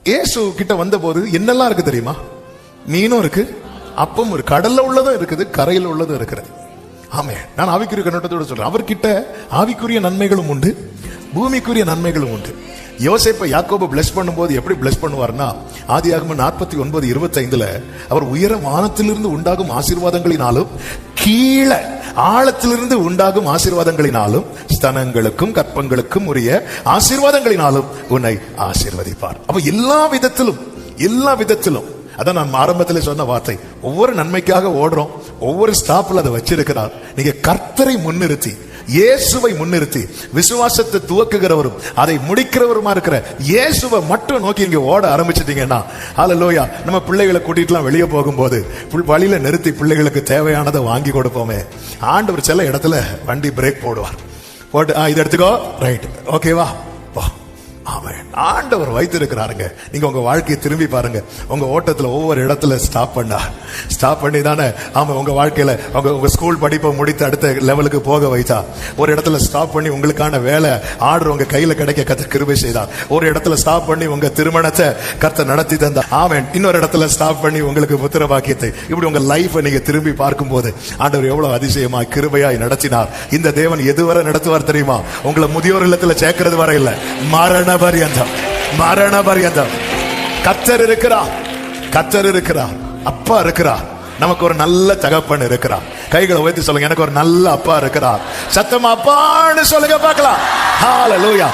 இயேசு கிட்ட வந்த போது என்னெல்லாம் இருக்கு தெரியுமா? மீனும் இருக்கு, அப்பம் இருக்கு, கடல்ல உள்ளதும் இருக்குது, கரையில் உள்ளதும் இருக்கிறது. ஆமே, நான் ஆவிக்குரிய கண்ணோட்டத்தோடு சொல்றேன். அவர்கிட்ட ஆவிக்குரிய நன்மைகளும் உண்டு, பூமிக்குரிய நன்மைகளும் உண்டு. யோசேப்பை யாக்கோபு பிளஸ் பண்ணும்போது எப்படி பிளஸ் பண்ணுவார்னா, ஆதியாகமம் 49:25 அவர் உயர வானத்திலிருந்து உண்டாகும் ஆசீர்வாதங்களினாலும் கீழே ஆழத்திலிருந்து உண்டாகும் ஆசீர்வாதங்களினாலும் ஸ்தனங்களுக்கும் கற்பங்களுக்கும் உரிய ஆசீர்வாதங்களினாலும் உன்னை ஆசீர்வதிப்பார். அப்ப எல்லா விதத்திலும் அதான் நான் ஆரம்பத்தில் சொன்ன வார்த்தை. ஒவ்வொரு நன்மைக்காக ஓடுறோம், ஒவ்வொரு ஸ்டாப்ல அதை வச்சிருக்கிறார். நீங்க கர்த்தரை முன்னிறுத்தி, இயேசுவை முன்னிறுத்தி, விசுவாசத்தை துவக்குகிறவரும் அதை முடிக்கிறவருமா இருக்கிற இயேசுவை மட்டும் நோக்கி இங்க ஓட ஆரம்பிச்சிட்டீங்கன்னா, ஹல்லேலூயா. நம்ம பிள்ளைகளை கூட்டிட்டுலாம் வெளியே போகும்போது வழியில நிறுத்தி பிள்ளைகளுக்கு தேவையானதை வாங்கி கொடுப்போமே. ஆண்டவர் சில இடத்துல வண்டி பிரேக் போடுவார், போட்டு இது எடுத்துக்கோ, ரைட், ஓகேவா, ஆமென். ஆண்டவர் வைத்திருக்கிறாருங்க. நீங்க உங்க வாழ்க்கையை திரும்பி பாருங்க. உங்க ஓட்டத்துல ஒவ்வொரு இடத்துல ஸ்டாப் பண்ணி தானே உங்க வாழ்க்கையில உங்க ஸ்கூல் படிப்பை முடித்து அடுத்த லெவலுக்கு போக வைத்தா. ஒரு இடத்துல ஸ்டாப் பண்ணி உங்களுக்கான வேலை ஆர்டர் உங்க கையில கிடைக்க கர்த்தர் கிருபை செய்தார். ஒரு இடத்துல ஸ்டாப் பண்ணி உங்க திருமணத்தை கர்த்தர் நடத்தி தந்தார். ஆமென். இன்னொரு இடத்துல ஸ்டாப் பண்ணி உங்களுக்கு புத்திர பாக்கியத்தை. இப்படி உங்க லைஃபை நீங்க திரும்பி பார்க்கும் போது ஆண்டவர் எவ்வளவு அதிசயமாய் கிருபையாய் நடத்தினார். இந்த தேவன் எதுவரை நடத்துவார் தெரியுமா? உங்களை முதியோர் இல்லத்துல சேர்க்கிறது வரை இல்ல, மரண பரியந்தம் கர்த்தர் இருக்கிறார், அப்பா இருக்கிறார். நமக்கு ஒரு நல்ல தகப்பன் இருக்கிறார். கைகளை உயர்த்தி சொல்லுங்க, எனக்கு ஒரு நல்ல அப்பா இருக்கிறார். சத்தமா அப்பான்னு சொல்லுங்க பார்க்கலாம். ஹல்லேலூயா.